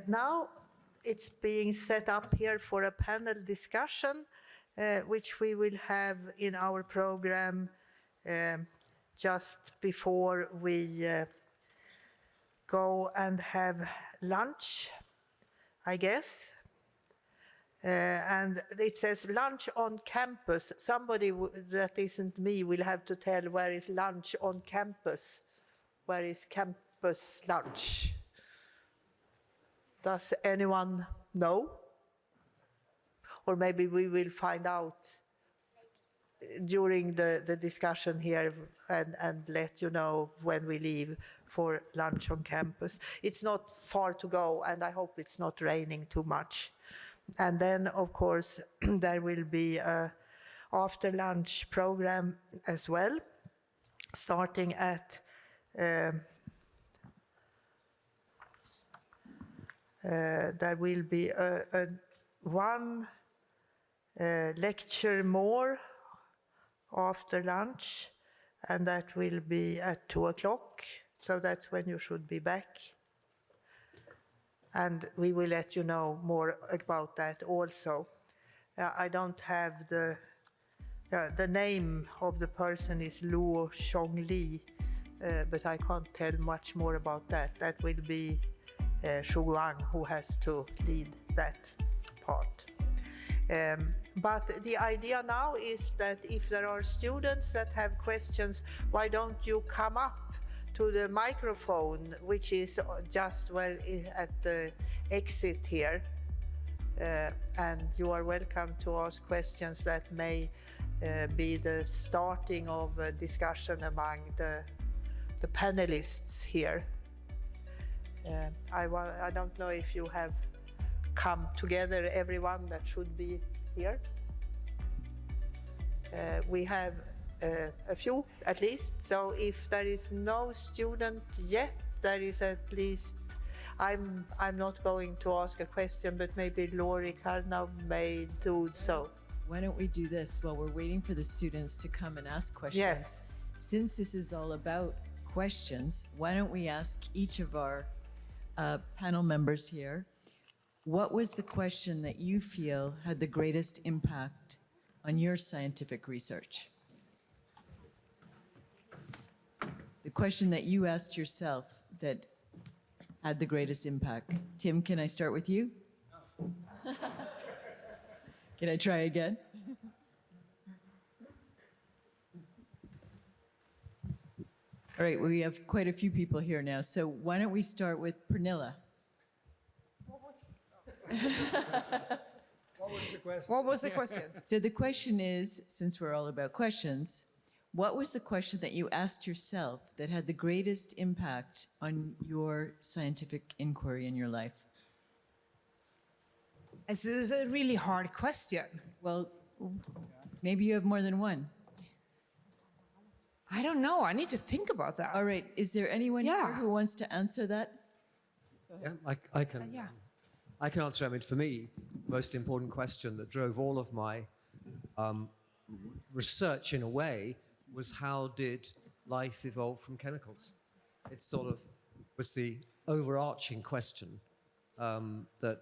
Now it's being set up here for a panel discussion, which we will have in our program just before we go and have lunch, I guess. And it says lunch on campus. Somebody that isn't me will have to tell where is lunch on campus. Where is campus lunch? Does anyone know? Or maybe we will find out during the discussion here and let you know when we leave for lunch on campus. It's not far to go, and I hope it's not raining too much. And then, of course, there will be a after lunch program as well, starting at there will be one lecture more after lunch, and that will be at 2 o'clock. So that's when you should be back. And we will let you know more about that also. I don't have the name of the person is Luo Chongli, but I can't tell much more about that. That will be Shu Guang who has to lead that part. But the idea now is that if there are students that have questions, why don't you come up to the microphone, which is just at the exit here, and you are welcome to ask questions that may be the starting of a discussion among the panelists here. I don't know if you have come together, everyone that should be here. We have a few at least, so if there is no student yet, there is at least, I'm not going to ask a question, but maybe Lori Karna may do so. Why don't we do this while we're waiting for the students to come and ask questions? Yes. Since this is all about questions, why don't we ask each of our panel members here, what was the question that you feel had the greatest impact on your scientific research? The question that you asked yourself that had the greatest impact. Tim, can I start with you? No. Can I try again? All right, we have quite a few people here now, so why don't we start with Pernilla? What was the question? What was the question? So the question is, since we're all about questions, what was the question that you asked yourself that had the greatest impact on your scientific inquiry in your life? This is a really hard question. Well, maybe you have more than one. I don't know. I need to think about that. All right. Is there anyone here who wants to answer that? Yeah, I can. Yeah. I can answer. I mean, for me, the most important question that drove all of my research, in a way, was how did life evolve from chemicals? It sort of was the overarching question that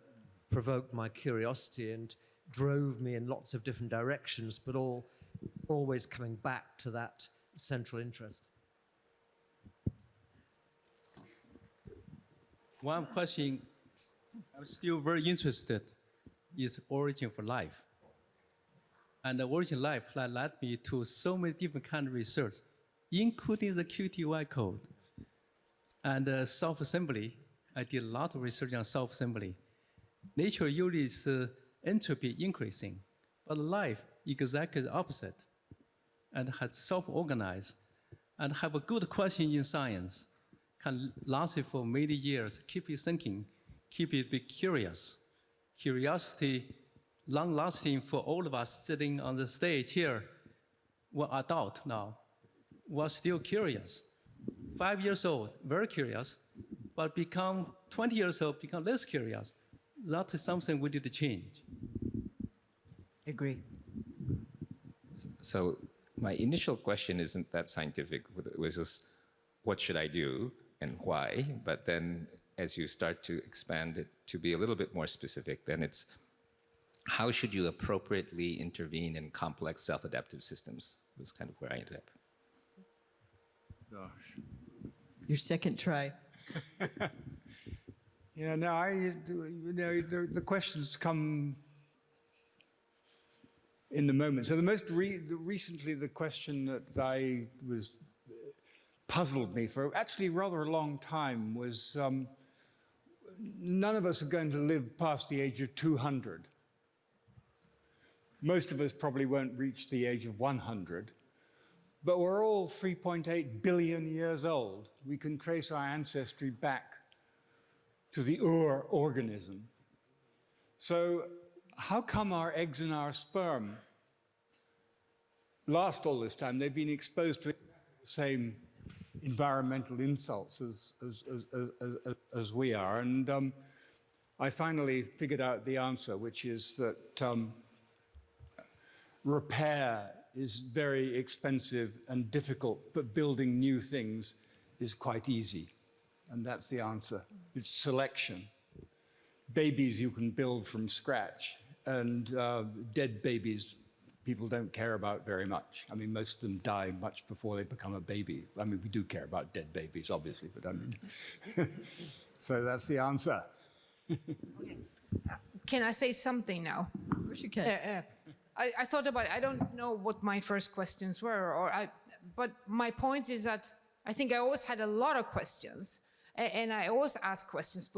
provoked my curiosity and drove me in lots of different directions, but always coming back to that central interest. One question I'm still very interested is origin of life. And the origin of life led me to so many different kind of research, including the QTY code and self-assembly. I did a lot of research on self-assembly. Nature usually is entropy increasing, but life exactly the opposite, and has self-organized and have a good question in science, can last it for many years, keep you thinking, keep you be curious. Curiosity, long-lasting for all of us sitting on the stage here. We're adult now, we're still curious. 5 years old, very curious, but become 20 years old, become less curious. That is something we need to change. Agree. So my initial question isn't that scientific, it was just what should I do and why, but then as you start to expand it to be a little bit more specific, then it's how should you appropriately intervene in complex self-adaptive systems was kind of where I ended up. Gosh. Your second try. Yeah, no, the questions come in the moment. So recently the question that I was puzzled me for actually rather a long time was none of us are going to live past the age of 200. Most of us probably won't reach the age of 100. But we're all 3.8 billion years old. We can trace our ancestry back to the Ur organism. So how come our eggs and our sperm last all this time? They've been exposed to the same environmental insults as we are. And I finally figured out the answer, which is that repair is very expensive and difficult, but building new things is quite easy. And that's the answer. It's selection. Babies you can build from scratch, and dead babies people don't care about very much. I mean, most of them die much before they become a baby. I mean, we do care about dead babies, obviously, but I mean, so that's the answer. Can I say something now? Of course you can. I thought about it. I don't know what my first questions were, but my point is that I think I always had a lot of questions, and I always ask questions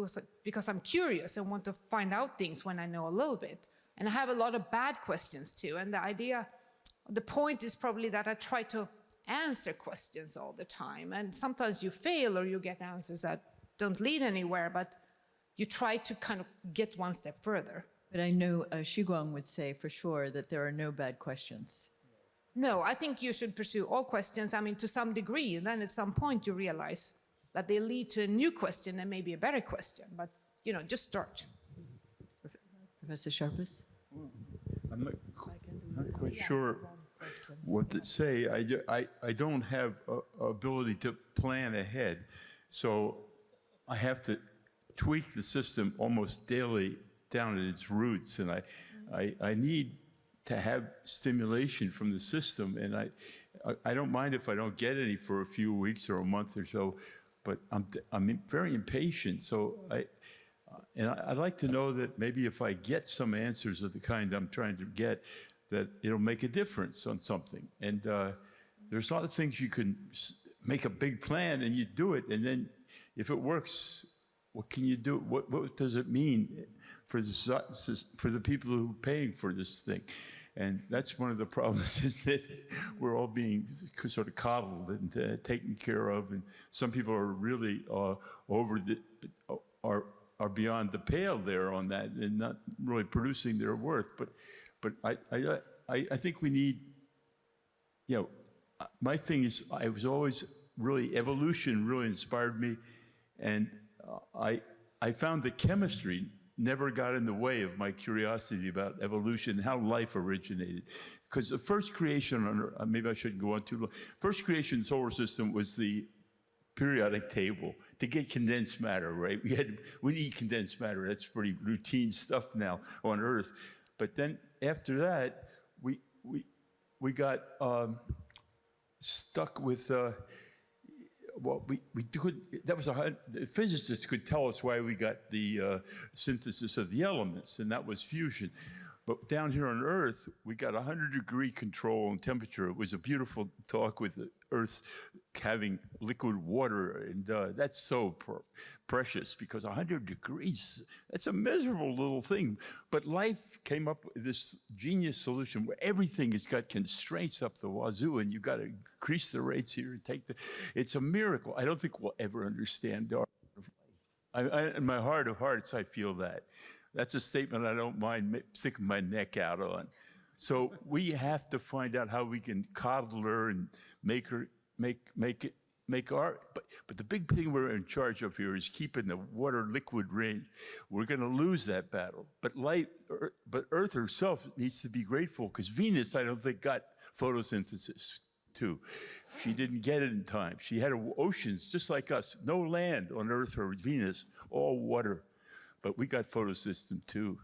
because I'm curious and want to find out things when I know a little bit. And I have a lot of bad questions too. And the point is probably that I try to answer questions all the time. And sometimes you fail or you get answers that don't lead anywhere, but you try to kind of get one step further. But I know Shiguang would say for sure that there are no bad questions. No, I think you should pursue all questions, I mean, to some degree, and then at some point you realize that they lead to a new question and maybe a better question, but, just start. Professor Sharpless? I'm not quite sure what to say. I don't have ability to plan ahead, so I have to tweak the system almost daily down at its roots, and I need to have stimulation from the system, and I don't mind if I don't get any for a few weeks or a month or so, but I'm very impatient. So I'd like to know that maybe if I get some answers of the kind I'm trying to get, that it'll make a difference on something. And there's a lot of things you can make a big plan and you do it, and then if it works, what can you do? What does it mean for the people who are paying for this thing? And that's one of the problems, is that we're all being sort of coddled and taken care of, and some people are really are beyond the pale there on that and not really producing their worth. But I think we need, my thing is, I was always really, evolution really inspired me, and I found that chemistry never got in the way of my curiosity about evolution and how life originated. Because the first creation, maybe I shouldn't go on too long, first creation solar system was the periodic table to get condensed matter, right? We need condensed matter. That's pretty routine stuff now on Earth. But then after that, we got stuck with the physicists could tell us why we got the synthesis of the elements, and that was fusion. But down here on Earth, we got 100-degree control on temperature. It was a beautiful talk with the Earth having liquid water, and that's so precious, because 100 degrees, that's a miserable little thing. But life came up with this genius solution where everything has got constraints up the wazoo, and you've got to increase the rates here and it's a miracle. I don't think we'll ever understand our life. In my heart of hearts, I feel that. That's a statement I don't mind sticking my neck out on. So we have to find out how we can coddle her and make our. But the big thing we're in charge of here is keeping the water liquid range. We're going to lose that battle. But Earth herself needs to be grateful, because Venus, I don't think, got photosynthesis too. She didn't get it in time. She had oceans just like us, no land on Earth or Venus, all water. But we got photosystem too.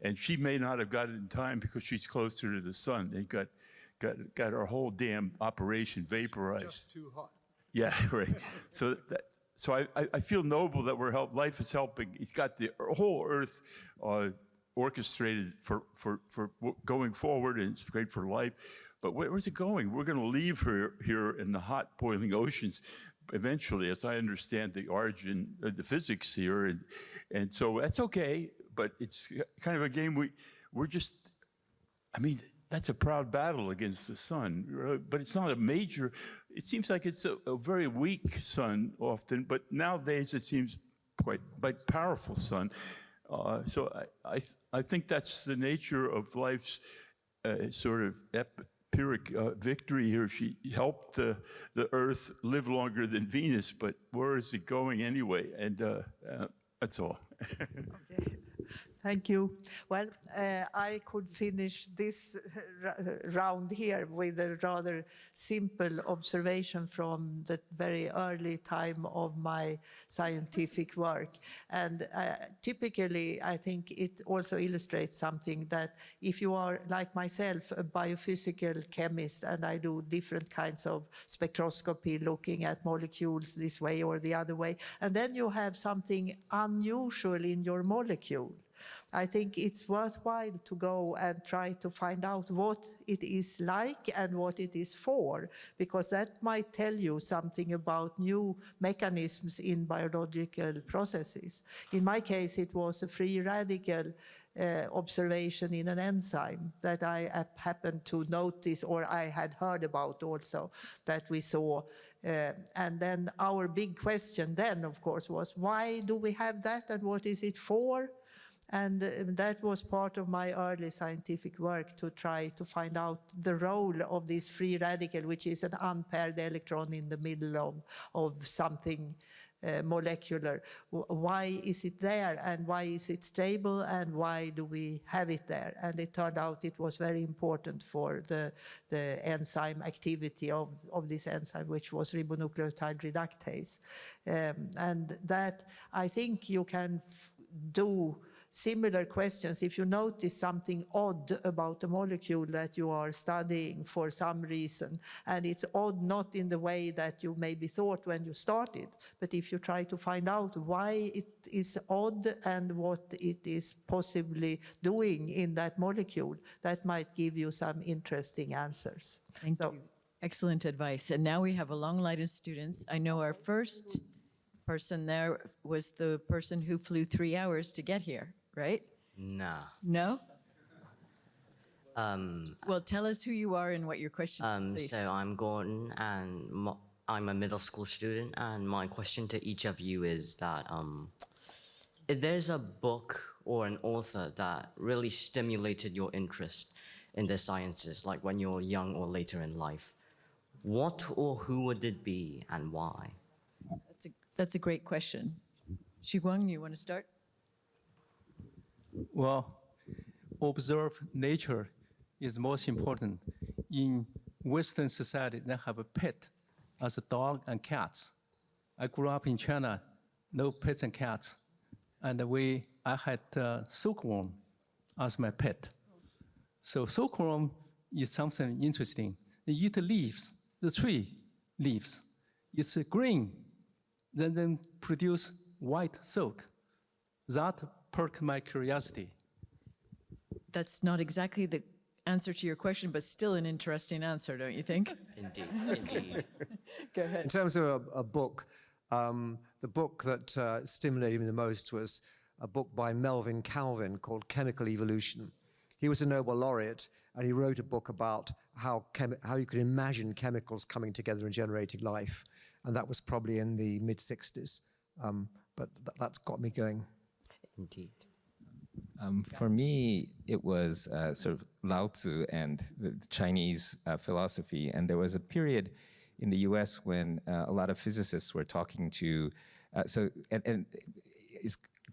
And she may not have got it in time because she's closer to the sun. They got our whole damn operation vaporized. Just too hot. Yeah, right. So I feel noble that life is helping. It's got the whole Earth orchestrated for going forward, and it's great for life. But where's it going? We're going to leave her here in the hot, boiling oceans eventually, as I understand the origin of the physics here. And so that's okay, but it's kind of a game we're just, I mean, that's a proud battle against the sun, but it's not a major, it seems like it's a very weak sun often, but nowadays it seems quite powerful sun. So I think that's the nature of life's sort of Pyrrhic victory here. She helped the Earth live longer than Venus, but where is it going anyway? And that's all. Okay. Thank you. Well, I could finish this round here with a rather simple observation from the very early time of my scientific work. And typically, I think it also illustrates something that if you are, like myself, a biophysical chemist, and I do different kinds of spectroscopy looking at molecules this way or the other way, and then you have something unusual in your molecule, I think it's worthwhile to go and try to find out what it is like and what it is for, because that might tell you something about new mechanisms in biological processes. In my case, it was a free radical observation in an enzyme that I happened to notice, or I had heard about also, that we saw. And then our big question then, of course, was why do we have that and what is it for? And that was part of my early scientific work, to try to find out the role of this free radical, which is an unpaired electron in the middle of something molecular. Why is it there, and why is it stable, and why do we have it there? And it turned out it was very important for the enzyme activity of this enzyme, which was ribonucleotide reductase. And that, I think you can do similar questions. If you notice something odd about a molecule that you are studying for some reason, and it's odd not in the way that you maybe thought when you started, but if you try to find out why it is odd and what it is possibly doing in that molecule, that might give you some interesting answers. Thank you. Excellent advice. And now we have a long line of students. I know our first person there was the person who flew 3 hours to get here, right? No. No? Well, tell us who you are and what your question is, please. So I'm Gordon, and I'm a middle school student, and my question to each of you is that if there's a book or an author that really stimulated your interest in the sciences, like when you're young or later in life, what or who would it be and why? That's a great question. Shiguang, you want to start? Well, observe nature is most important. In Western society, they have a pet as a dog and cats. I grew up in China, no pets and cats. And I had silkworm as my pet. So silkworm is something interesting. They eat the leaves, the tree leaves. It's green, then produce white silk. That perked my curiosity. That's not exactly the answer to your question, but still an interesting answer, don't you think? Indeed, indeed. Go ahead. In terms of a book, the book that stimulated me the most was a book by Melvin Calvin called Chemical Evolution. He was a Nobel laureate, and he wrote a book about how you could imagine chemicals coming together and generating life. And that was probably in the mid-60s. But that's got me going. Indeed. For me, it was sort of Lao Tzu and the Chinese philosophy. And there was a period in the US when a lot of physicists were talking to,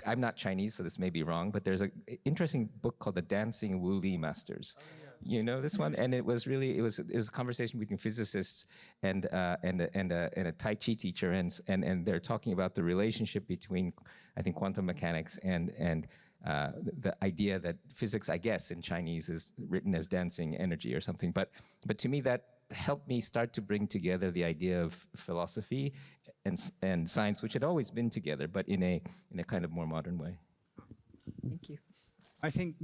I'm not Chinese, so this may be wrong, but there's an interesting book called The Dancing Wu Li Masters. You know this one? And it was a conversation between physicists and a Tai Chi teacher, and they're talking about the relationship between, I think, quantum mechanics and the idea that physics, I guess, in Chinese is written as dancing energy or something. But to me, that helped me start to bring together the idea of philosophy and science, which had always been together, but in a kind of more modern way. Thank you. I think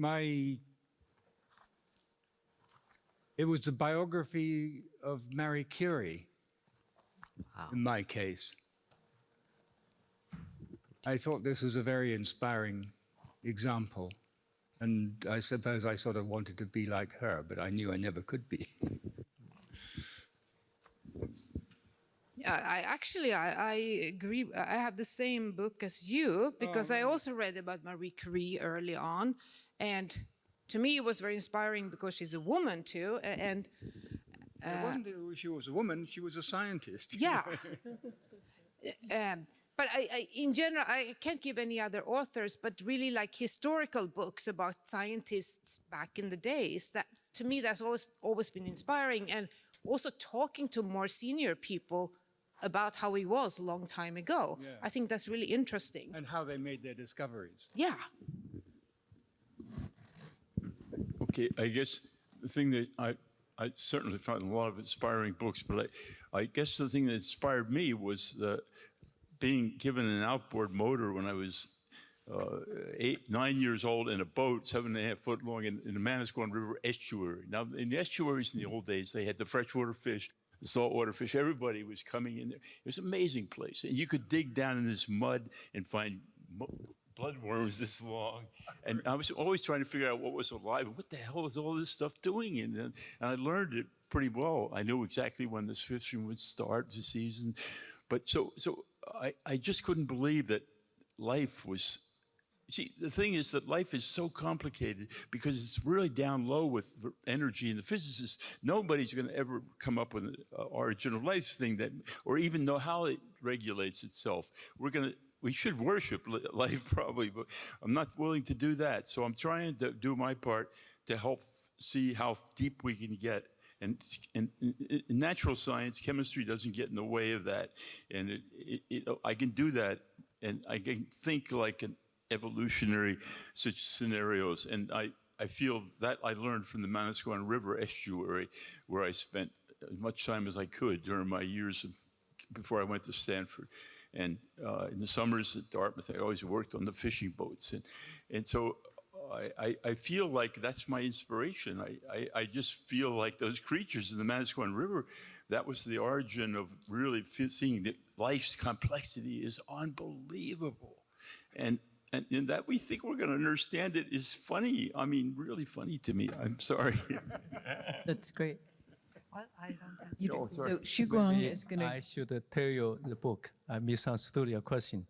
it was the biography of Marie Curie, in my case. I thought this was a very inspiring example. And I suppose I sort of wanted to be like her, but I knew I never could be. I agree. I have the same book as you because I also read about Marie Curie early on, and to me it was very inspiring because she's a woman too. And It wasn't that she was a woman; she was a scientist. yeah. But in general, I can't give any other authors, but really like historical books about scientists back in the days. That to me, that's always been inspiring, and also talking to more senior people about how he was a long time ago. Yeah. I think that's really interesting. And how they made their discoveries. Yeah. Okay, I guess the thing that I certainly found a lot of inspiring books, but I guess the thing that inspired me was being given an outboard motor when I was 8, 9 years old in a boat, 7.5 foot long in the Manasquan River estuary. Now, in the estuaries in the old days, they had the freshwater fish, the saltwater fish. Everybody was coming in there. It was an amazing place. And you could dig down in this mud and find bloodworms this long. And I was always trying to figure out what was alive. What the hell was all this stuff doing? And I learned it pretty well. I knew exactly when this fishing would start, the season. But so I just couldn't believe that life was. See, the thing is that life is so complicated because it's really down low with energy and the physicists. Nobody's going to ever come up with an origin of life thing that, or even know how it regulates itself. We should worship life probably, but I'm not willing to do that. So I'm trying to do my part to help see how deep we can get. And in natural science, chemistry doesn't get in the way of that. And I can do that, and I can think like an evolutionary such scenarios. And I feel that I learned from the Manasquan River estuary, where I spent as much time as I could during my years before I went to Stanford. And in the summers at Dartmouth, I always worked on the fishing boats. And so I feel like that's my inspiration. I just feel like those creatures in the Manasquan River, that was the origin of really seeing that life's complexity is unbelievable. And that we think we're going to understand it is funny. I mean, really funny to me. I'm sorry. That's great. Well, I don't have So Xu Guang is going I to. should tell you the book. I misunderstood your question.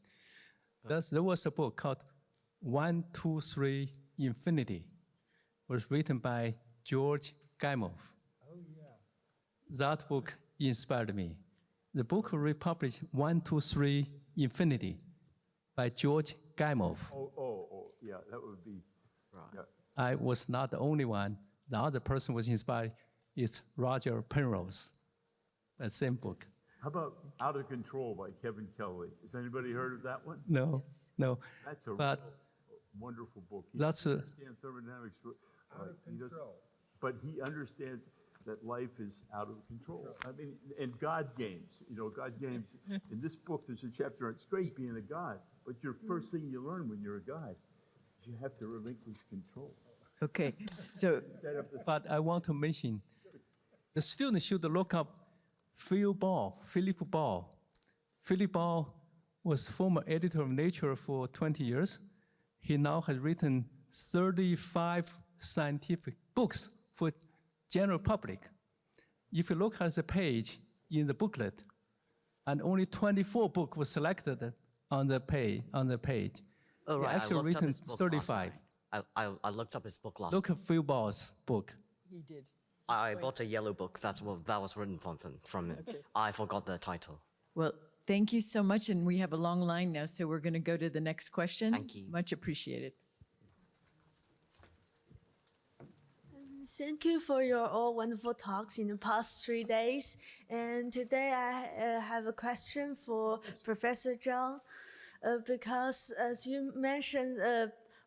There was a book called 1, 2, 3 Infinity. It was written by George Gamow. Oh, yeah. That book inspired me. The book republished 1, 2, 3 Infinity by George Gamow. Oh, yeah, that would be. Right. Yeah. I was not the only one. The other person was inspired. It's Roger Penrose, the same book. How about Out of Control by Kevin Kelly? Has anybody heard of that one? No, no. That's a But wonderful book. He that's a, understands thermodynamics. But he understands that life is out of control. I mean, and God games. God games. In this book, there's a chapter on it's great being a god, but your first thing you learn when you're a god is you have to relinquish control. Okay. So but I want to mention, the students should look up Philip Ball. Philip Ball was former editor of Nature for 20 years. He now has written 35 scientific books for general public. If you look at the page in the booklet, and only 24 books were selected on the page. Oh, He right. actually I looked up written his book 35. last night. I looked up his book last Look at Phil Ball's book. he did. I bought a yellow book that was written from it. Okay. I forgot the title. Well, thank you so much. And we have a long line now, so we're going to go to the next question. Thank you. Much appreciated. Thank you for your all wonderful talks in the past 3 days. And today I have a question for Professor Zhang, because as you mentioned,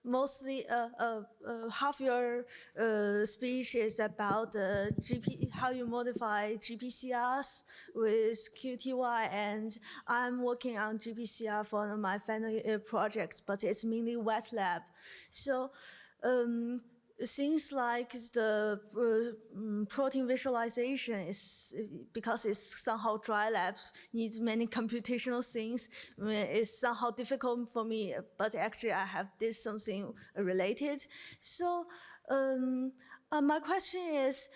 mostly half your speech is about how you modify GPCRs with QTY, and I'm working on GPCR for one of my final projects, but it's mainly wet lab. So things like the protein visualization is, because it's somehow dry labs, needs many computational things. It's somehow difficult for me, but actually I have did something related. So my question is,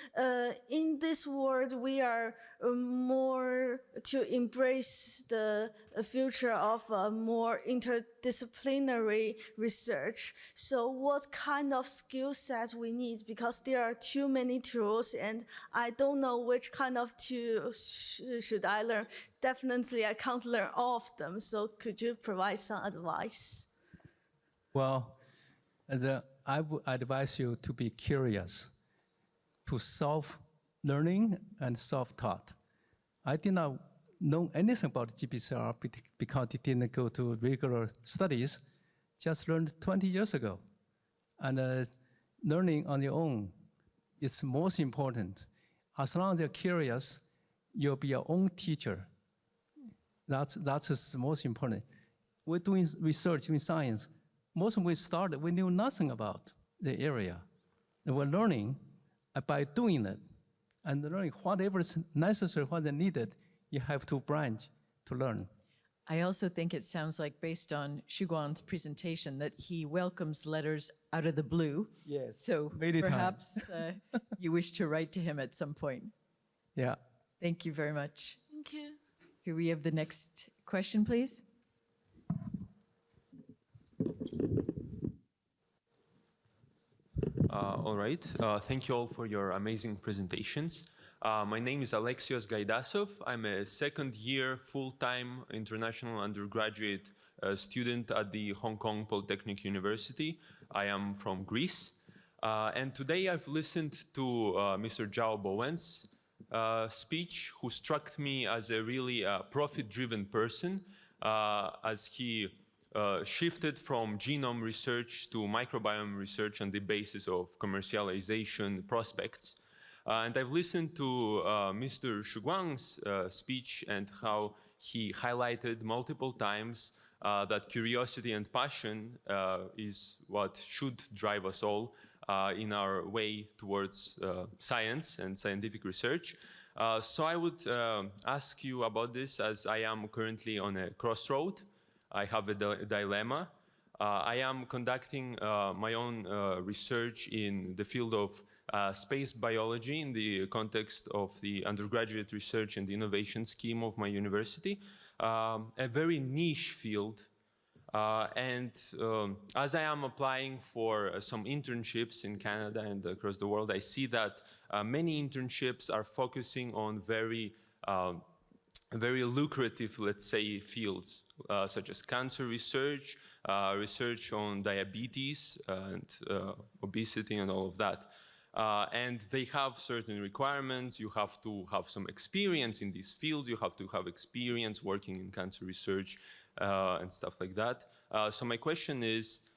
in this world, we are more to embrace the future of more interdisciplinary research. So what kind of skill sets we need? Because there are too many tools and I don't know which kind of tools should I learn. Definitely I can't learn all of them. So could you provide some advice? Well, I would advise you to be curious, to self-learning and self-taught. I did not know anything about GPCR because I didn't go to regular studies, just learned 20 years ago. And learning on your own is most important. As long as you're curious, you'll be your own teacher. That's most important. We're doing research in science. Most when we started, we knew nothing about the area. And we're learning by doing it. And learning whatever is necessary, what is needed, you have to branch to learn. I also think it sounds like, based on Xu Guang's presentation, that he welcomes letters out of the blue. Yes, So many perhaps you wish to write to him at some point. Yeah. Thank you very much. Thank you. Could we have the next question, please? All right. Thank you all for your amazing presentations. My name is Alexios Gaidasov. I'm a second-year full-time international undergraduate student at the Hong Kong Polytechnic University. I am from Greece. And today I've listened to Mr. Zhao Bowen's speech, who struck me as a really profit-driven person, as he shifted from genome research to microbiome research on the basis of commercialization prospects. And I've listened to Mr. Xu Guang's speech and how he highlighted multiple times that curiosity and passion is what should drive us all in our way towards science and scientific research. So I would ask you about this, as I am currently on a crossroad. I have a dilemma. I am conducting my own research in the field of space biology in the context of the undergraduate research and innovation scheme of my university, a very niche field. And as I am applying for some internships in Canada and across the world, I see that many internships are focusing on very lucrative, let's say, fields, such as cancer research, research on diabetes and obesity and all of that. And they have certain requirements. You have to have some experience in these fields. You have to have experience working in cancer research and stuff like that. So my question is,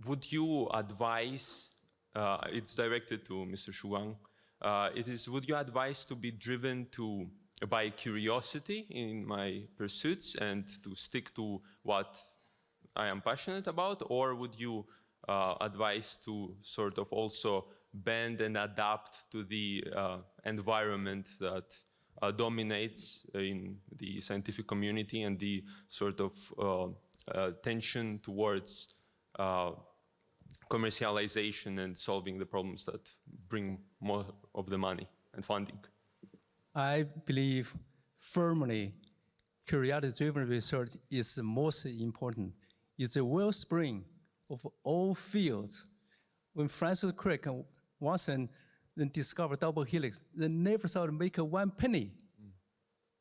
would you advise, it's directed to Mr. Xu Guang, would you advise to be driven by curiosity in my pursuits and to stick to what I am passionate about, or would you advise to sort of also bend and adapt to the environment that dominates in the scientific community and the sort of tension towards commercialization and solving the problems that bring more of the money and funding? I believe firmly curiosity-driven research is the most important. It's a wellspring of all fields. When Francis Crick and Watson then discovered double helix, they never thought to make 1 penny.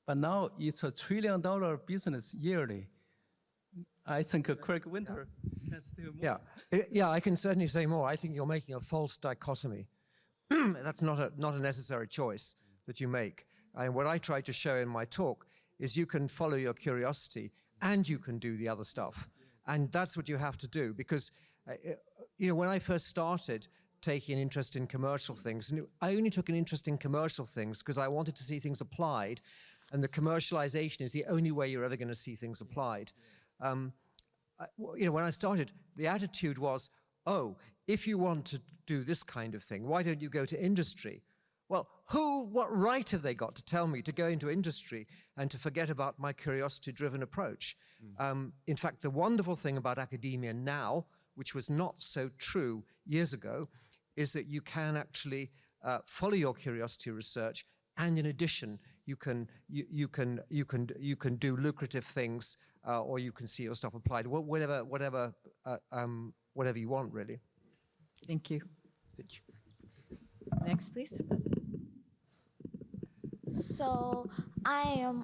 But now it's $1 trillion business yearly. I think Craig Winter can still more. Yeah, I can certainly say more. I think you're making a false dichotomy. That's not a necessary choice that you make. And what I try to show in my talk is you can follow your curiosity and you can do the other stuff. And that's what you have to do, because when I first started taking an interest in commercial things, and I only took an interest in commercial things because I wanted to see things applied, and the commercialization is the only way you're ever going to see things applied. When I started, the attitude was, oh, if you want to do this kind of thing, why don't you go to industry? Well, what right have they got to tell me to go into industry and to forget about my curiosity-driven approach? In fact, the wonderful thing about academia now, which was not so true years ago, is that you can actually follow your curiosity research, and in addition, you can do lucrative things, or you can see your stuff applied, whatever you want, really. Thank you. Thank you. Next, please. So I am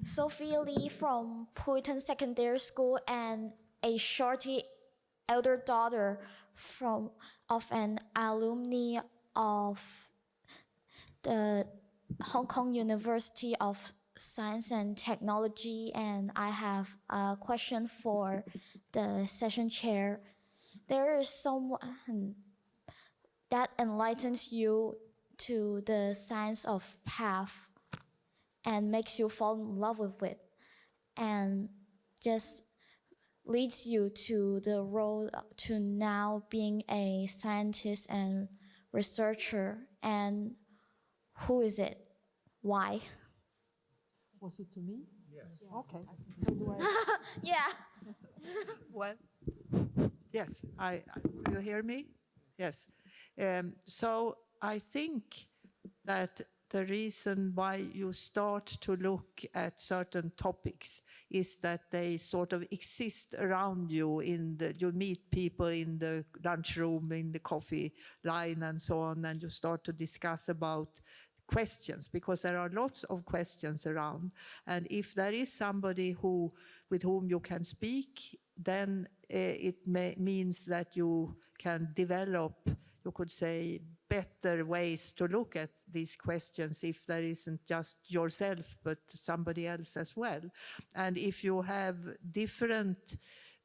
Sophie Lee from Puritan Secondary School and a shorty elder daughter of an alumni of the Hong Kong University of Science and Technology, and I have a question for the session chair. There is someone that enlightens you to the science of path and makes you fall in love with it and just leads you to the road to now being a scientist and researcher. And who is it? Why? Was it to me? Yes. Okay. So do I? Yeah. Well, yes. You hear me? Yes. So I think that the reason why you start to look at certain topics is that they sort of exist around you. You meet people in the lunchroom, in the coffee line, and so on, and you start to discuss about questions, because there are lots of questions around. And if there is somebody with whom you can speak, then it means that you can develop, you could say, better ways to look at these questions if there isn't just yourself but somebody else as well. And if you have different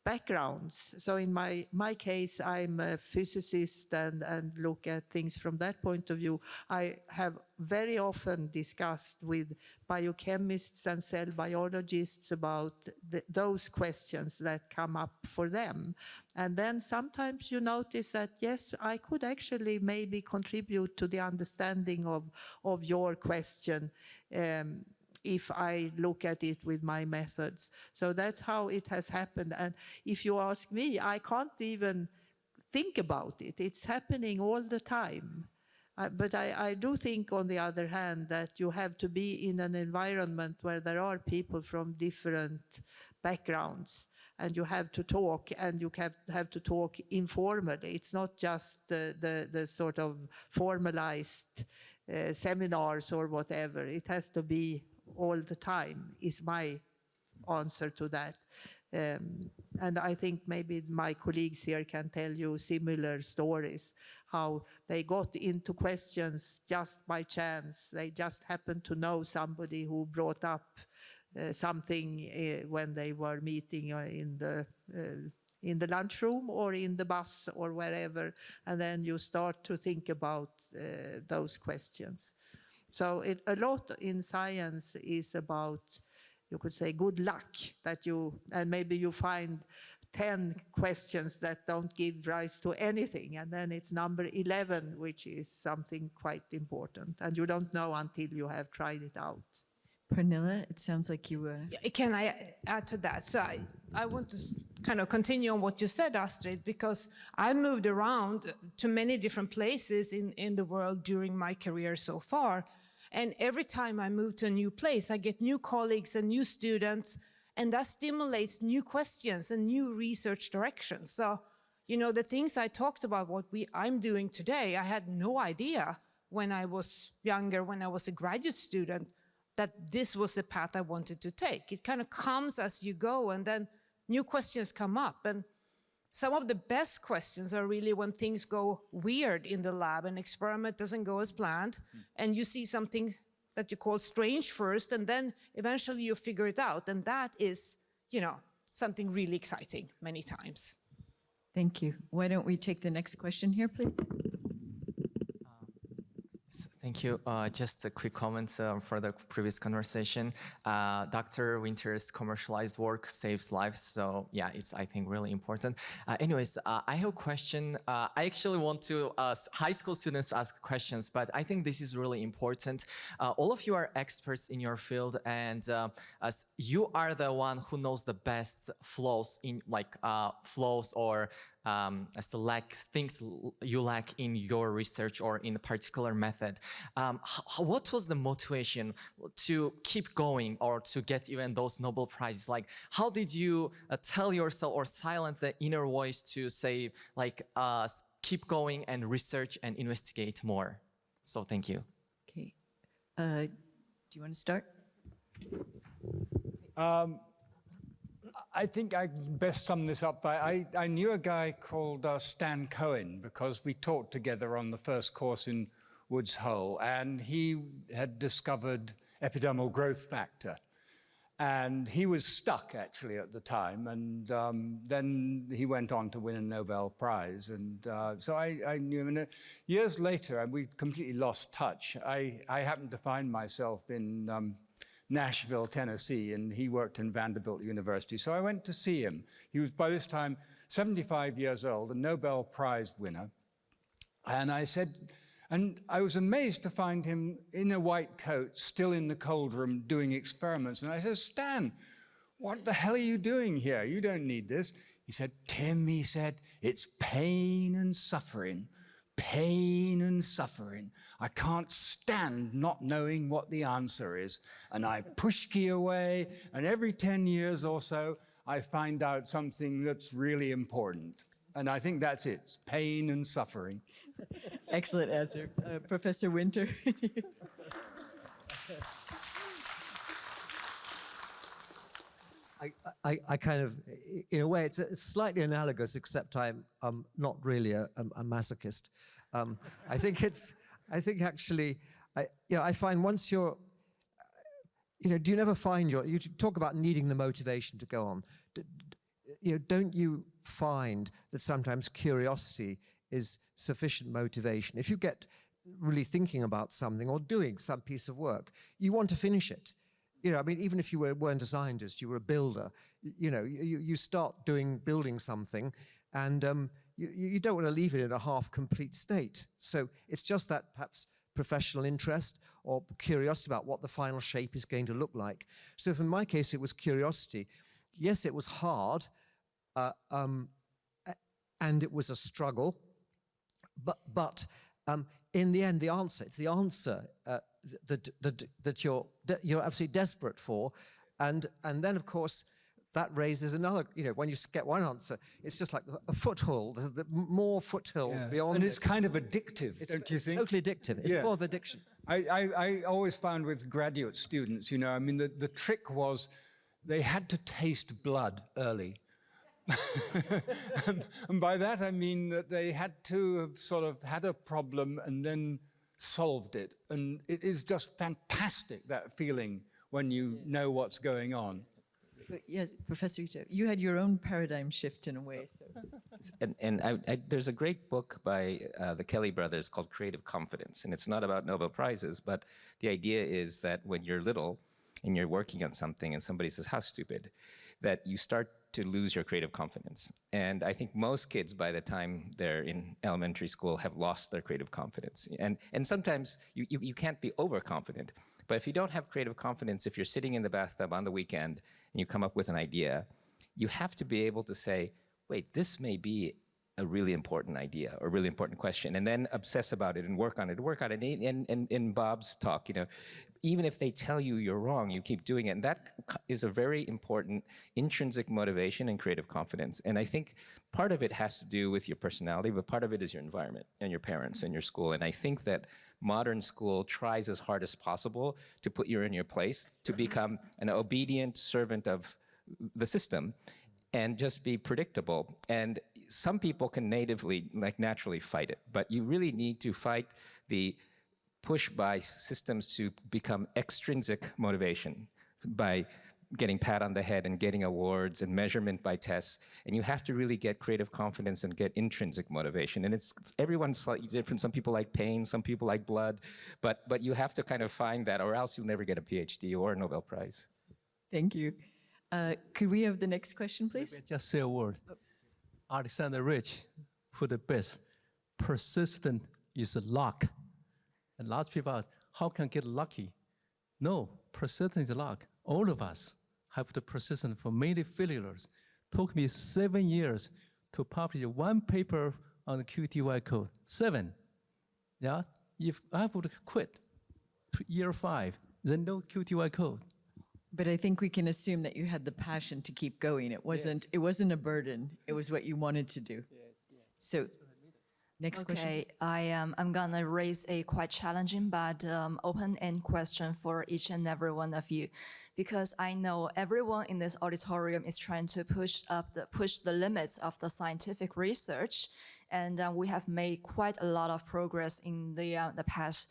backgrounds, so in my case, I'm a physicist and look at things from that point of view. I have very often discussed with biochemists and cell biologists about those questions that come up for them. And then sometimes you notice that, yes, I could actually maybe contribute to the understanding of your question if I look at it with my methods. So that's how it has happened. And if you ask me, I can't even think about it. It's happening all the time. But I do think, on the other hand, that you have to be in an environment where there are people from different backgrounds, and you have to talk, and you have to talk informally. It's not just the sort of formalized seminars or whatever. It has to be all the time, is my answer to that. And I think maybe my colleagues here can tell you similar stories, how they got into questions just by chance. They just happened to know somebody who brought up something when they were meeting in the lunchroom or in the bus or wherever, and then you start to think about those questions. So a lot in science is about, you could say, good luck, and maybe you find 10 questions that don't give rise to anything, and then it's number 11, which is something quite important, and you don't know until you have tried it out. Pernilla, it sounds like you were... Can I add to that? So I want to kind of continue on what you said, Astrid, because I moved around to many different places in the world during my career so far. And every time I move to a new place, I get new colleagues and new students, and that stimulates new questions and new research directions. So, the things I talked about, what I'm doing today, I had no idea when I was younger, when I was a graduate student, that this was the path I wanted to take. It kind of comes as you go, and then new questions come up. And some of the best questions are really when things go weird in the lab, an experiment doesn't go as planned, and you see something that you call strange first, and then eventually you figure it out. And that is, you know, something really exciting many times. Thank you. Why don't we take the next question here, please? Thank you. Just a quick comment for the previous conversation. Dr. Winter's commercialized work saves lives, so yeah, it's, I think, really important. Anyways, I have a question. I actually want to high school students ask questions, but I think this is really important. All of you are experts in your field, and as you are the one who knows the best flaws in flaws or things you lack in your research or in a particular method. What was the motivation to keep going or to get even those Nobel Prizes? Like, how did you tell yourself or silence the inner voice to say, like, keep going and research and investigate more? So thank you. Okay. Do you want to start? I think I best sum this up by, I knew a guy called Stan Cohen because we taught together on the first course in Woods Hole, and he had discovered epidermal growth factor. And he was stuck, actually, at the time, and then he went on to win a Nobel Prize. And so I knew him. And years later, and we completely lost touch. I happened to find myself in Nashville, Tennessee, and he worked in Vanderbilt University. So I went to see him. He was, by this time, 75 years old, a Nobel Prize winner. And I said, and I was amazed to find him in a white coat, still in the cold room, doing experiments. And I said, Stan, what the hell are you doing here? You don't need this. He said, Tim, he said, it's pain and suffering. Pain and suffering. I can't stand not knowing what the answer is. And I push key away, and every 10 years or so, I find out something that's really important. And I think that's it, it's pain and suffering. Excellent answer. Professor Winter. I kind of, in a way, it's slightly analogous, except I'm not really a masochist. I think actually, I find once you're, do you never find you talk about needing the motivation to go on. Don't you find that sometimes curiosity is sufficient motivation? If you get really thinking about something or doing some piece of work, you want to finish it. I mean, even if you weren't a scientist, you were a builder, you start building something, and you don't want to leave it in a half-complete state. So it's just that perhaps professional interest or curiosity about what the final shape is going to look like. So in my case, it was curiosity. Yes, it was hard, and it was a struggle, but in the end, it's the answer that you're absolutely desperate for, and then of course that raises another. When you get one answer, it's just like a foothold. The more foothills beyond, and it's kind of addictive, don't you think? Totally addictive. It's full of addiction. I always found with graduate students, I mean, the trick was they had to taste blood early. And by that I mean that they had to have sort of had a problem and then solved it. And it is just fantastic, that feeling when you know what's going on. But yes, Professor Ito, you had your own paradigm shift in a way. So. And there's a great book by the Kelly brothers called Creative Confidence. And it's not about Nobel Prizes, but the idea is that when you're little and you're working on something and somebody says, how stupid, that you start to lose your creative confidence. And I think most kids, by the time they're in elementary school, have lost their creative confidence. And sometimes you can't be overconfident. But if you don't have creative confidence, if you're sitting in the bathtub on the weekend and you come up with an idea, you have to be able to say, wait, this may be a really important idea or a really important question, and then obsess about it and work on it. And in Bob's talk, even if they tell you you're wrong, you keep doing it. And that is a very important intrinsic motivation and creative confidence. And I think part of it has to do with your personality, but part of it is your environment and your parents and your school. And I think that modern school tries as hard as possible to put you in your place, to become an obedient servant of the system. and just be predictable. And some people can natively, like naturally fight it, but you really need to fight the push by systems to become extrinsic motivation by getting pat on the head and getting awards and measurement by tests. And you have to really get creative confidence and get intrinsic motivation. And everyone's slightly different. Some people like pain, some people like blood, but you have to kind of find that, or else you'll never get a PhD or a Nobel Prize. Thank you. Could we have the next question, please? Just say a word. Alexander Rich put it best. Persistent is luck. And lots of people ask, how can I get lucky? No, persistence is luck. All of us have to persist for many failures. Took me 7 years to publish one paper on the QTY code. 7. Yeah? If I would quit to year 5, then no QTY code. But I think we can assume that you had the passion to keep going. It wasn't a burden. It was what you wanted to do. So, next question. Okay, I'm gonna raise a quite challenging but open-end question for each and every one of you, because I know everyone in this auditorium is trying to push the limits of the scientific research, and we have made quite a lot of progress in the past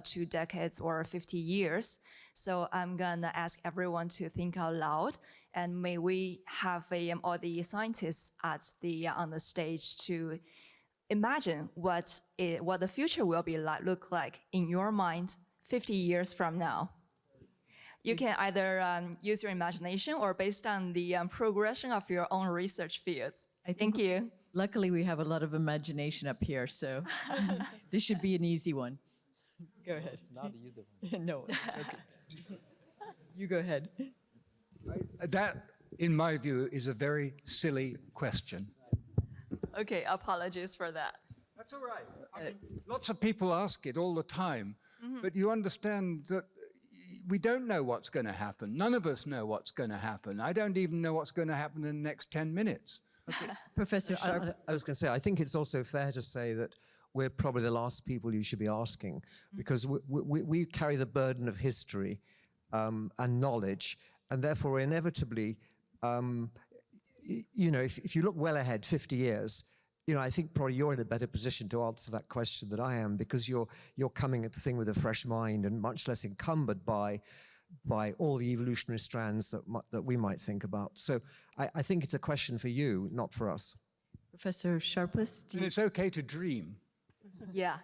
2 decades or 50 years. So I'm gonna ask everyone to think out loud, and may we have all the scientists on the stage to imagine what the future will be look like in your mind 50 years from now. You can either use your imagination or based on the progression of your own research fields. Thank you. Luckily, we have a lot of imagination up here, so this should be an easy one. Go ahead. Not the easy one. No. Okay. You go ahead. That, in my view, is a very silly question. Okay, apologies for that. That's all right. I mean, lots of people ask it all the time, but you understand that we don't know what's going to happen. None of us know what's going to happen. I don't even know what's going to happen in the next 10 minutes. Okay. Professor Sharp. I was going to say, I think it's also fair to say that we're probably the last people you should be asking, because we carry the burden of history and knowledge, and therefore inevitably, if you look well ahead 50 years, I think probably you're in a better position to answer that question than I am, because you're coming at the thing with a fresh mind and much less encumbered by all the evolutionary strands that we might think about. So I think it's a question for you, not for us. Professor Sharpless? And it's okay to dream. Yeah.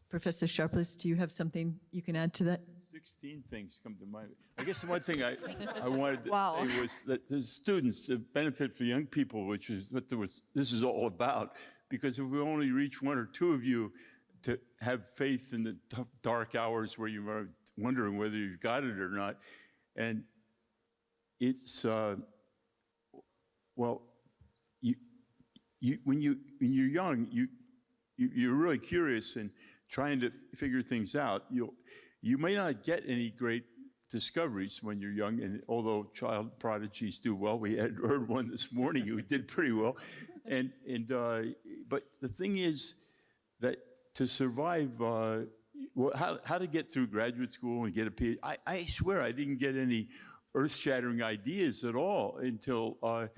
Professor Sharpless, do you have something you can add to that? 16 things come to mind. I guess the one thing I wanted to Wow. say was that the students, the benefit for young people, which is what this is all about, because if we only reach 1 or 2 of you to have faith in the dark hours where you are wondering whether you've got it or not, and it's, when you're young, you're really curious and trying to figure things out. You may not get any great discoveries when you're young, and although child prodigies do well, we heard one this morning who did pretty well, but the thing is that to survive, how to get through graduate school and get a PhD. I swear I didn't get any earth-shattering ideas at all until all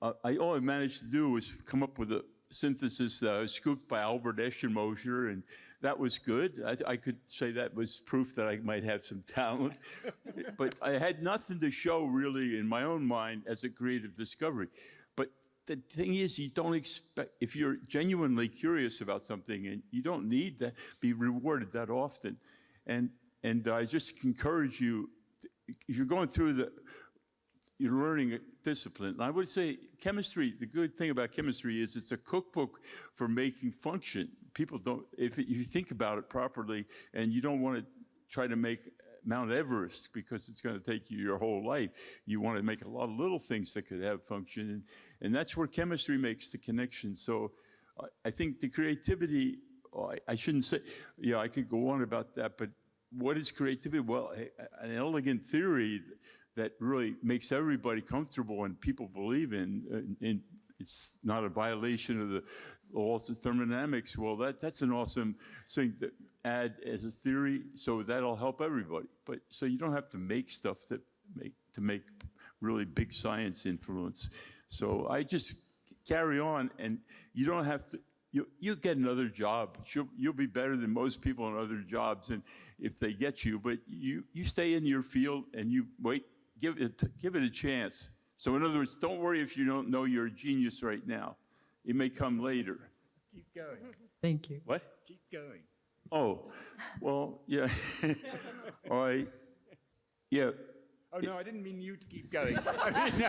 I managed to do was come up with a synthesis that was scooped by Albert Eschenmoser, and that was good. I could say that was proof that I might have some talent. But I had nothing to show really in my own mind as a creative discovery. But the thing is, you don't expect, if you're genuinely curious about something, and you don't need to be rewarded that often. And I just encourage you, if you're going through you're learning a discipline. And I would say chemistry, the good thing about chemistry is it's a cookbook for making function. People don't, if you think about it properly, and you don't want to try to make Mount Everest because it's going to take you your whole life. You want to make a lot of little things that could have function. And that's where chemistry makes the connection. So I think the creativity, I shouldn't say, I could go on about that, but what is creativity? Well, an elegant theory that really makes everybody comfortable and people believe in, and it's not a violation of the laws of thermodynamics. Well, that's an awesome thing to add as a theory, so that'll help everybody. But so you don't have to make stuff to make really big science influence. So I just carry on, and you don't have to. You'll get another job. You'll be better than most people in other jobs, and if they get you, but you stay in your field and you wait. Give it a chance. So in other words, don't worry if you don't know you're a genius right now. It may come later. Keep going. Thank you. What? Keep going. Oh, well, yeah. All right. Yeah. Oh, no, I didn't mean you to keep going. I mean,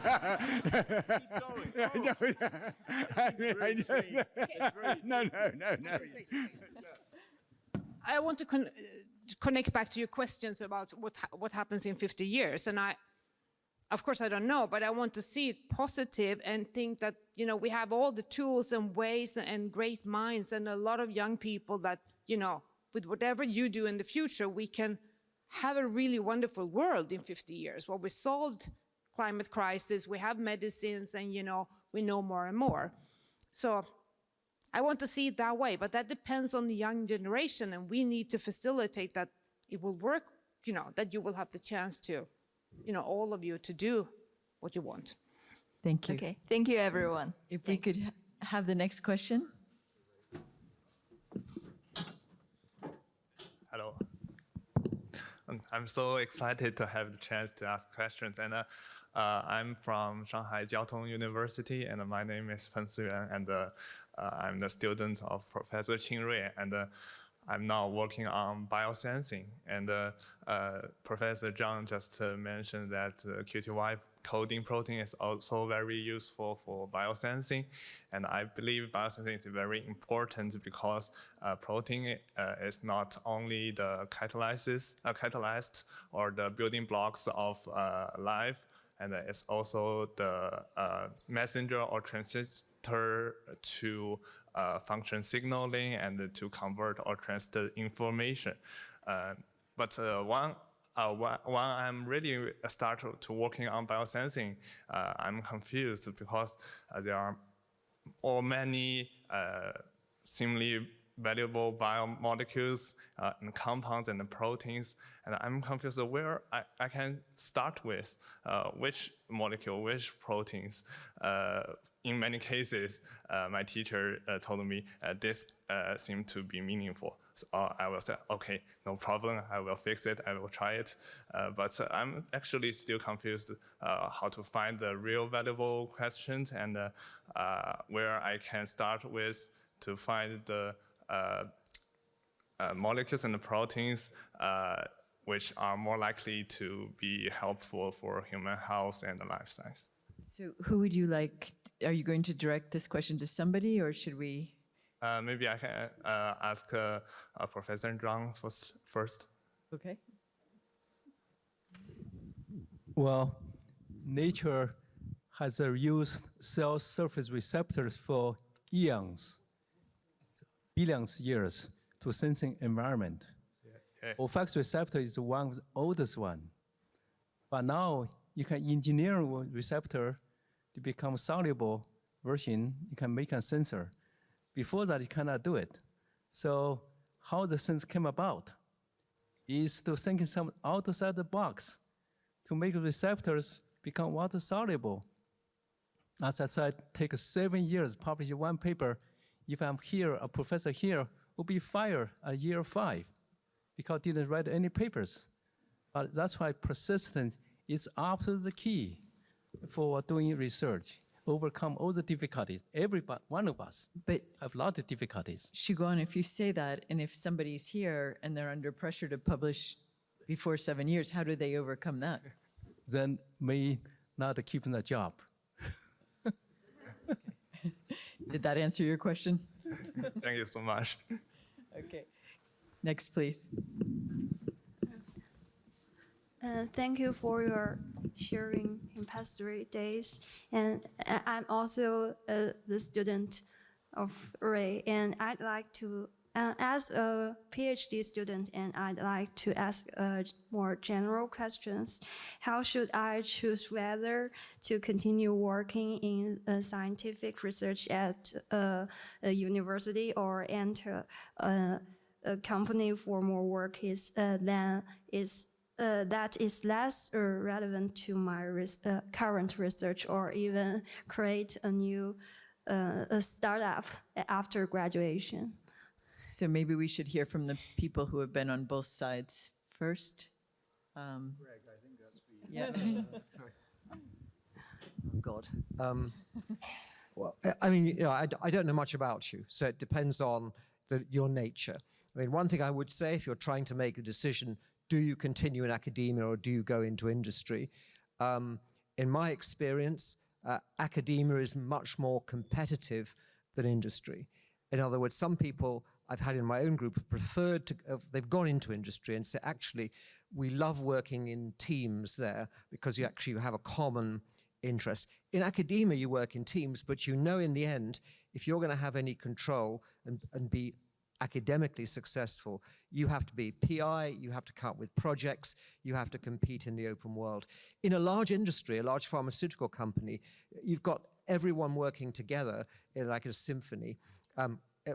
no. I want to connect back to your questions about what happens in 50 years. And of course, I don't know, but I want to see it positive and think that, we have all the tools and ways and great minds and a lot of young people that, with whatever you do in the future, we can have a really wonderful world in 50 years where we solved climate crisis, we have medicines, and, we know more and more. So I want to see it that way, but that depends on the young generation, and we need to facilitate that it will work, that you will have the chance to, all of you to do what you want. Thank you. Okay, thank you, everyone. If we could have the next question. Hello. I'm so excited to have the chance to ask questions. And I'm from Shanghai Jiao Tong University, and my name is Fen Siyuan, and I'm the student of Professor Qing Rui, and I'm now working on biosensing. And Professor Zhang just mentioned that QTY coding protein is also very useful for biosensing. And I believe biosensing is very important because protein is not only the catalyst or the building blocks of life, and it's also the messenger or transistor to function signaling and to convert or transfer information. But when I'm really start to working on biosensing, I'm confused because there are many seemingly valuable biomolecules and compounds and proteins, and I'm confused where I can start with, which molecule, which proteins. In many cases, my teacher told me this seemed to be meaningful. So I will say, okay, no problem, I will fix it, I will try it. But I'm actually still confused how to find the real valuable questions and where I can start with to find the molecules and the proteins which are more likely to be helpful for human health and life science. So who would you like? Are you going to direct this question to somebody, or should we? Maybe I can ask Professor Zhang first. Okay. Well, nature has used cell surface receptors for eons, billions years, to sensing environment. Yeah. Olfactory receptor is one of the oldest one. But now you can engineer a receptor to become soluble version. You can make a sensor. Before that, you cannot do it. So how the sense came about is to think some outside the box to make receptors become water soluble. As I said, take 7 years, publish one paper. If I'm here, a professor here will be fired at year 5 because didn't write any papers. But that's why persistence is absolutely the key for doing research. Overcome all the difficulties. Everybody, one of us, have a lot of difficulties. Shuguan, if you say that, and if somebody's here and they're under pressure to publish before 7 years, how do they overcome that? Then may not keep the job. Did that answer your question? Thank you so much. Okay. Next, please. Thank you for your sharing in past 3 days. And I'm also the student of Ray, and I'd like to, as a PhD student, and I'd like to ask more general questions. How should I choose whether to continue working in scientific research at a university or enter a company for more work than is that is less relevant to my current research, or even create a new a startup after graduation? So maybe we should hear from the people who have been on both sides first. Greg, I think that's for you. Yeah. Sorry. Oh, God. Well, I mean, you know, I don't know much about you, so it depends on your nature. I mean, one thing I would say, if you're trying to make a decision, do you continue in academia or do you go into industry? In my experience, academia is much more competitive than industry. In other words, some people I've had in my own group have preferred to, they've gone into industry and say, actually, we love working in teams there because you actually have a common interest. In academia, you work in teams, but you know in the end, if you're going to have any control and be academically successful, you have to be PI, you have to come up with projects, you have to compete in the open world. In a large industry, a large pharmaceutical company, you've got everyone working together like a symphony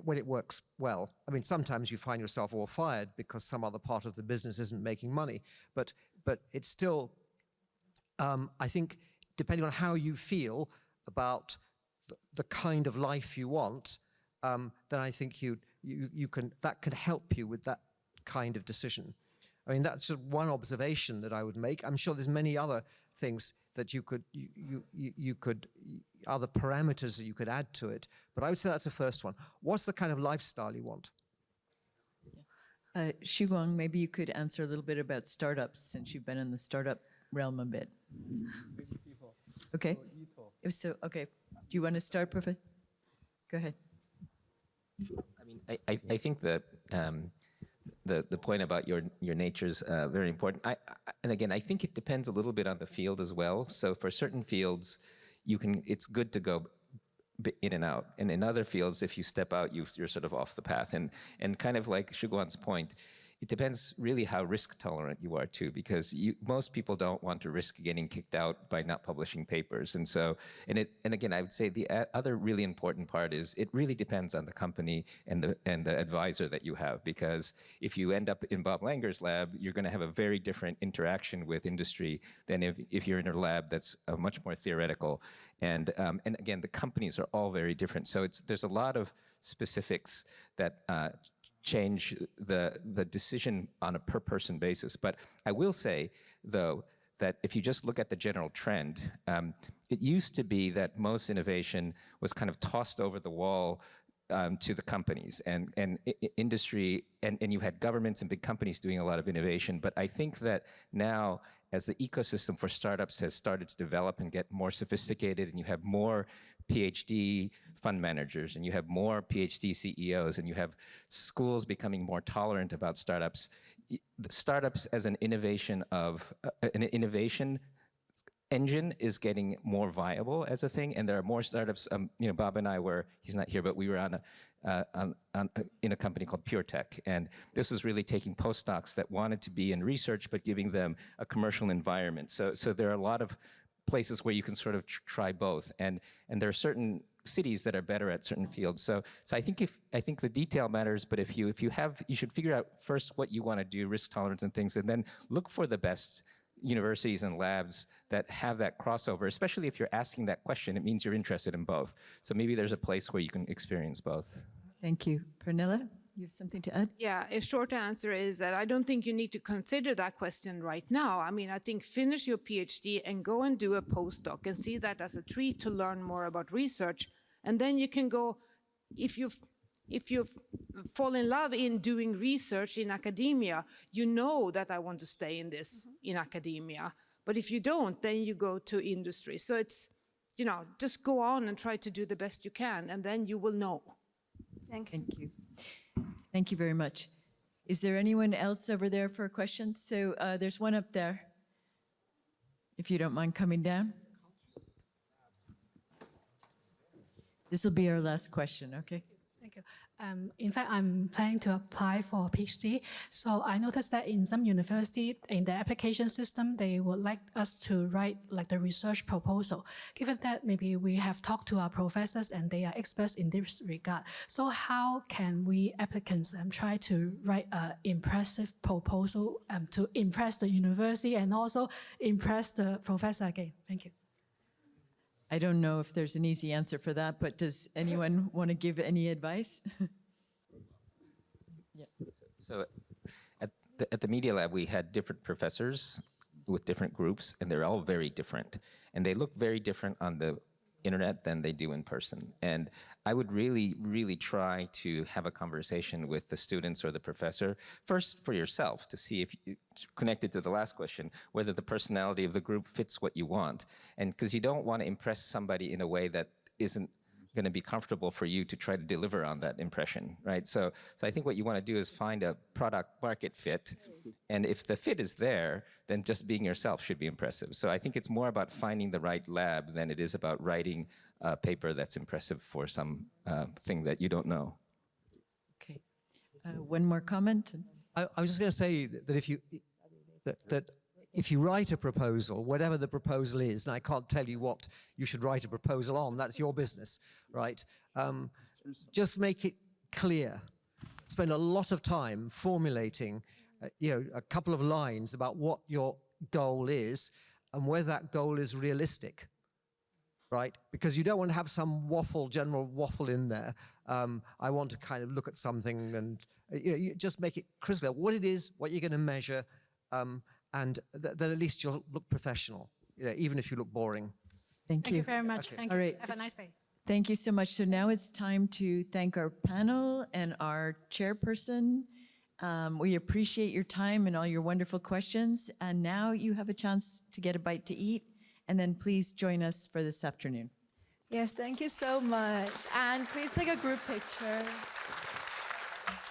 when it works well. I mean, sometimes you find yourself all fired because some other part of the business isn't making money, but it's still, I think, depending on how you feel about the kind of life you want, then I think that could help you with that kind of decision. I mean, that's just one observation that I would make. I'm sure there's many other things that you could other parameters that you could add to it, but I would say that's the first one. What's the kind of lifestyle you want? Shiguang, maybe you could answer a little bit about startups, since you've been in the startup realm a bit. Okay. So, okay. Do you want to start, Professor? Go ahead. I mean, I think that the point about your nature is very important. And again, I think it depends a little bit on the field as well. So for certain fields, it's good to go in and out. And in other fields, if you step out, you're sort of off the path. And kind of like Shuguan's point, it depends really how risk tolerant you are too, because most people don't want to risk getting kicked out by not publishing papers. And so, and again, I would say the other really important part is it really depends on the company and the advisor that you have, because if you end up in Bob Langer's lab, you're going to have a very different interaction with industry than if you're in a lab that's much more theoretical. And again, the companies are all very different. So there's a lot of specifics that change the decision on a per person basis. But I will say, though, that if you just look at the general trend, it used to be that most innovation was kind of tossed over the wall to the companies and industry, and you had governments and big companies doing a lot of innovation. But I think that now, as the ecosystem for startups has started to develop and get more sophisticated, and you have more PhD fund managers, and you have more PhD CEOs, and you have schools becoming more tolerant about startups. Startups as an innovation engine is getting more viable as a thing, and there are more startups. Bob and I he's not here, but we were in a company called PureTech, and this was really taking postdocs that wanted to be in research, but giving them a commercial environment. So there are a lot of places where you can sort of try both, and there are certain cities that are better at certain fields. So I think the detail matters, but if you should figure out first what you want to do, risk tolerance and things, and then look for the best universities and labs that have that crossover. Especially if you're asking that question, it means you're interested in both. So maybe there's a place where you can experience both. Thank you. Pernilla, you have something to add? Yeah, a short answer is that I don't think you need to consider that question right now. I mean, I think finish your PhD and go and do a postdoc and see that as a treat to learn more about research. And then you can go, if you fall in love in doing research in academia, you know that I want to stay in this in academia. But if you don't, then you go to industry. So it's, just go on and try to do the best you can, and then you will know. Thank you. Thank you very much. Is there anyone else over there for a question? So there's one up there, if you don't mind coming down. This will be our last question, okay? Thank you. In fact, I'm planning to apply for a PhD. So I noticed that in some university, in the application system, they would like us to write like the research proposal. Given that maybe we have talked to our professors and they are experts in this regard. So how can we applicants try to write an impressive proposal to impress the university and also impress the professor again? Thank you. I don't know if there's an easy answer for that, but does anyone want to give any advice? So at the Media Lab, we had different professors with different groups, and they're all very different. And they look very different on the internet than they do in person. And I would really, really try to have a conversation with the students or the professor, first for yourself, to see if, connected to the last question, whether the personality of the group fits what you want. And because you don't want to impress somebody in a way that isn't going to be comfortable for you to try to deliver on that impression, right? So I think what you want to do is find a product market fit, and if the fit is there, then just being yourself should be impressive. So I think it's more about finding the right lab than it is about writing a paper that's impressive for some thing that you don't know. Okay, one more comment. I was just going to say that if you write a proposal, whatever the proposal is, and I can't tell you what you should write a proposal on, that's your business, right? Just make it clear. Spend a lot of time formulating, a couple of lines about what your goal is and whether that goal is realistic, right? Because you don't want to have some general waffle in there. I want to kind of look at something and you just make it crystal clear what it is, what you're going to measure, and then at least you'll look professional, even if you look boring. Thank you very much. Okay. Thank All you. right. Have a nice day. Thank you so much. So now it's time to thank our panel and our chairperson. We appreciate your time and all your wonderful questions. And now you have a chance to get a bite to eat. And then please join us for this afternoon. Yes, thank you so much. And please take a group picture.